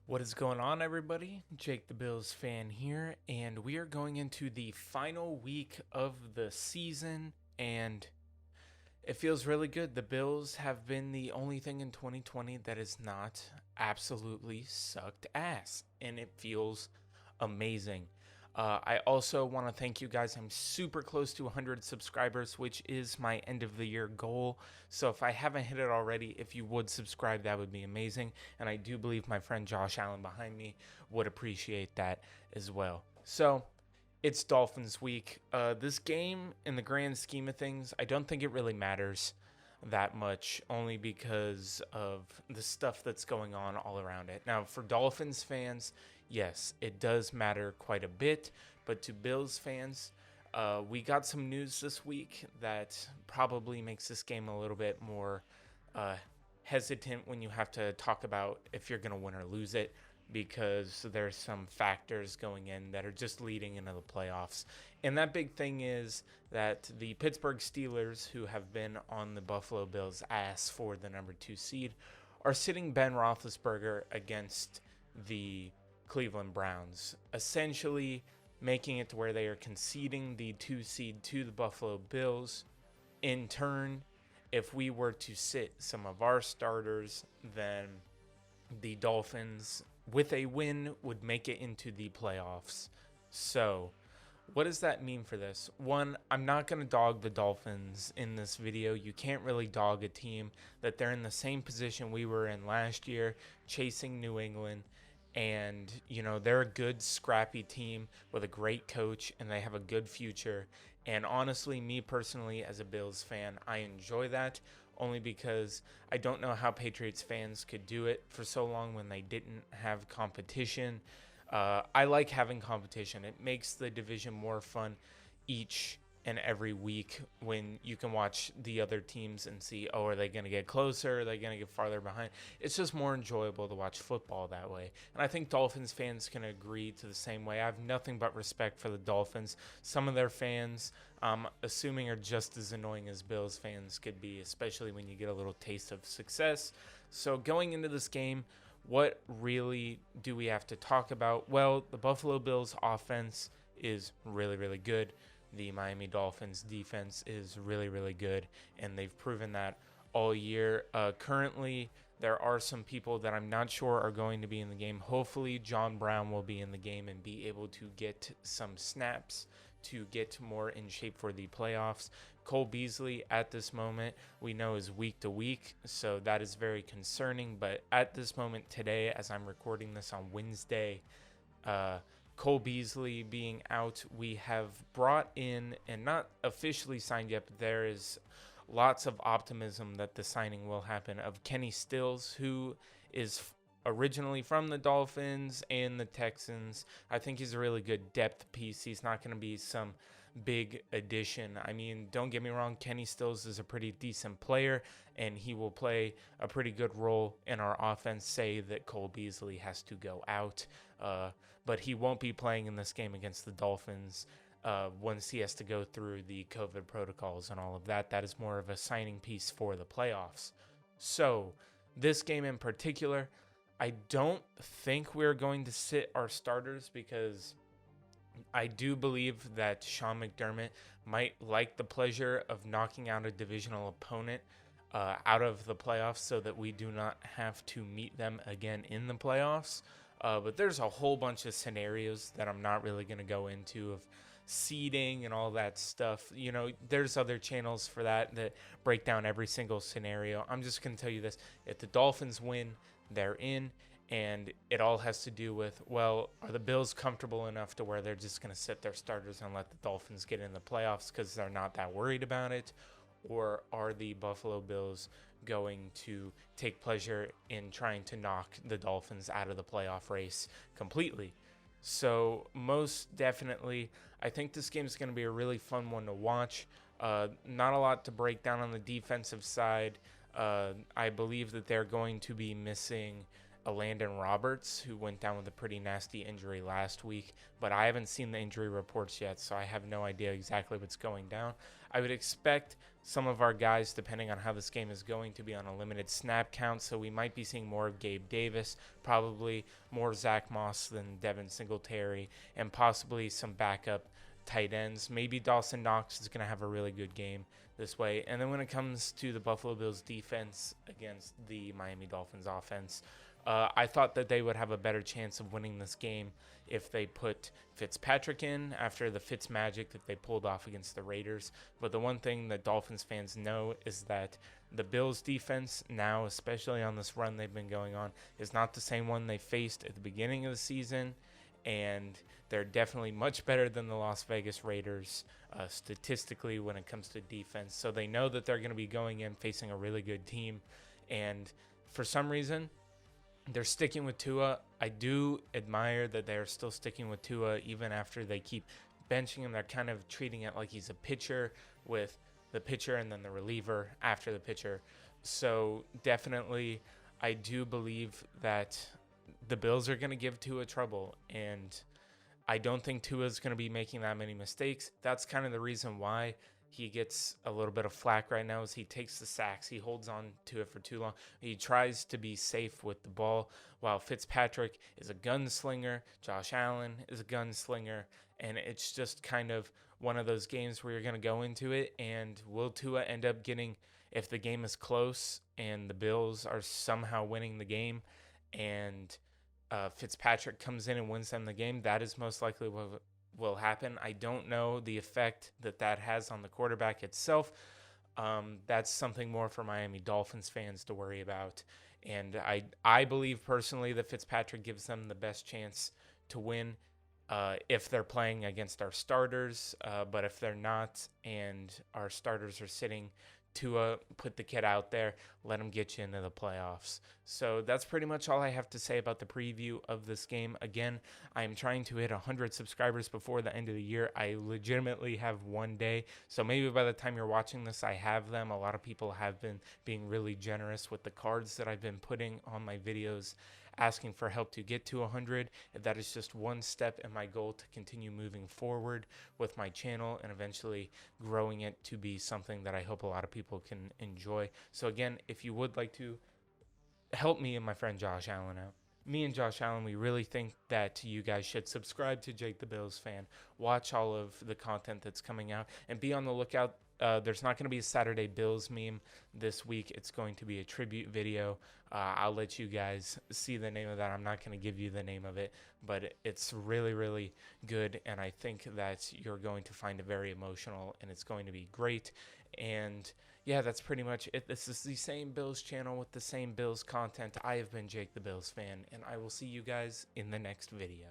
What is going on, everybody? Jake the Bills fan here, and we are going into the final week of the season, and it feels really good. The Bills have been the only thing in 2020 that has not absolutely sucked ass, and it feels amazing. I also want to thank you guys. I'm super close to 100 subscribers, which is my end of the year goal. So if I haven't hit it already, if you would subscribe, that would be amazing. And I do believe my friend Josh Allen behind me would appreciate that as well. So it's Dolphins week. This game, in the grand scheme of things, I don't think it really matters that much, only because of the stuff that's going on all around it. Now, for Dolphins fans, yes, it does matter quite a bit, but to Bills fans, we got some news this week that probably makes this game a little bit more hesitant when you have to talk about if you're going to win or lose it, because there's some factors going in that are just leading into the playoffs. And that big thing is that the Pittsburgh Steelers, who have been on the Buffalo Bills' ass for the number 2 seed, are sitting Ben Roethlisberger against the Cleveland Browns, essentially making it to where they are conceding the 2 seed to the Buffalo Bills. In turn, if we were to sit some of our starters, then the Dolphins, with a win, would make it into the playoffs. So, what does that mean for this? One, I'm not going to dog the Dolphins in this video. You can't really dog a team that they're in the same position we were in last year, chasing New England. And, they're a good, scrappy team with a great coach, and they have a good future. And honestly, me personally, as a Bills fan, I enjoy that, only because I don't know how Patriots fans could do it for so long when they didn't have competition. I like having competition. It makes the division more fun each and every week when you can watch the other teams and see, oh, are they going to get closer? Are they going to get farther behind? It's just more enjoyable to watch football that way. And I think Dolphins fans can agree to the same way. I have nothing but respect for the Dolphins. Some of their fans, assuming, are just as annoying as Bills fans could be, especially when you get a little taste of success. So going into this game, what really do we have to talk about? Well, the Buffalo Bills offense is really, really good. The Miami Dolphins defense is really, really good, and they've proven that all year. Currently, there are some people that I'm not sure are going to be in the game. Hopefully, John Brown will be in the game and be able to get some snaps to get more in shape for the playoffs. Cole Beasley, at this moment, we know is week to week, so that is very concerning. But at this moment today, as I'm recording this on Wednesday, Cole Beasley being out, we have brought in, and not officially signed yet, but there is lots of optimism that the signing will happen, of Kenny Stills, who is originally from the Dolphins and the Texans. I think he's a really good depth piece. He's not going to be some big addition. I mean, don't get me wrong, Kenny Stills is a pretty decent player, and he will play a pretty good role in our offense, say that Cole Beasley has to go out. But he won't be playing in this game against the Dolphins once he has to go through the COVID protocols and all of that. That is more of a signing piece for the playoffs. So this game in particular, I don't think we're going to sit our starters, because I do believe that Sean McDermott might like the pleasure of knocking out a divisional opponent out of the playoffs, so that we do not have to meet them again in the playoffs. But there's a whole bunch of scenarios that I'm not really going to go into, of seeding and all that stuff. There's other channels for that break down every single scenario. I'm just going to tell you this. If the Dolphins win, they're in. And it all has to do with, well, are the Bills comfortable enough to where they're just going to sit their starters and let the Dolphins get in the playoffs because they're not that worried about it? Or are the Buffalo Bills going to take pleasure in trying to knock the Dolphins out of the playoff race completely? So most definitely, I think this game is going to be a really fun one to watch. Not a lot to break down on the defensive side. I believe that they're going to be missing a Landon Roberts, who went down with a pretty nasty injury last week, but I haven't seen the injury reports yet, so I have no idea exactly what's going down. I would expect some of our guys, depending on how this game is going, to be on a limited snap count, so we might be seeing more of Gabe Davis, probably more Zach Moss than Devin Singletary, and possibly some backup tight ends. Maybe Dawson Knox is going to have a really good game this way. And then when it comes to the Buffalo Bills defense against the Miami Dolphins offense, I thought that they would have a better chance of winning this game if they put Fitzpatrick in after the Fitz magic that they pulled off against the Raiders. But the one thing that Dolphins fans know is that the Bills defense now, especially on this run they've been going on, is not the same one they faced at the beginning of the season. And they're definitely much better than the Las Vegas Raiders statistically when it comes to defense. So they know that they're going to be going in facing a really good team. And for some reason, they're sticking with Tua. I do admire that they're still sticking with Tua even after they keep benching him. They're kind of treating it like he's a pitcher, with the pitcher and then the reliever after the pitcher. So definitely, I do believe that the Bills are going to give Tua trouble, and I don't think Tua is going to be making that many mistakes. That's kind of the reason why he gets a little bit of flack right now, is he takes the sacks. He holds on to it for too long. He tries to be safe with the ball, while Fitzpatrick is a gunslinger. Josh Allen is a gunslinger, and it's just kind of one of those games where you're going to go into it, and will Tua end up getting, if the game is close and the Bills are somehow winning the game, and Fitzpatrick comes in and wins them the game, that is most likely what will happen. I don't know the effect that has on the quarterback itself. That's something more for Miami Dolphins fans to worry about. And I believe personally that Fitzpatrick gives them the best chance to win if they're playing against our starters. But if they're not and our starters are sitting, put the kid out there, let him get you into the playoffs. So that's pretty much all I have to say about the preview of this game. Again, I am trying to hit 100 subscribers before the end of the year. I legitimately have one day, so maybe by the time you're watching this, I have them. A lot of people have been being really generous with the cards that I've been putting on my videos, asking for help to get to 100. That is just one step in my goal to continue moving forward with my channel and eventually growing it to be something that I hope a lot of people can enjoy. So again, if you would like to help me and my friend Josh Allen out, me and Josh Allen, we really think that you guys should subscribe to Jake the Bills Fan, watch all of the content that's coming out, and be on the lookout. There's not going to be a Saturday Bills meme this week. It's going to be a tribute video. I'll let you guys see the name of that. I'm not going to give you the name of it, but it's really, really good, and I think that you're going to find it very emotional, and it's going to be great. And yeah, that's pretty much it. This is the same Bills channel with the same Bills content. I have been Jake the Bills Fan, and I will see you guys in the next video.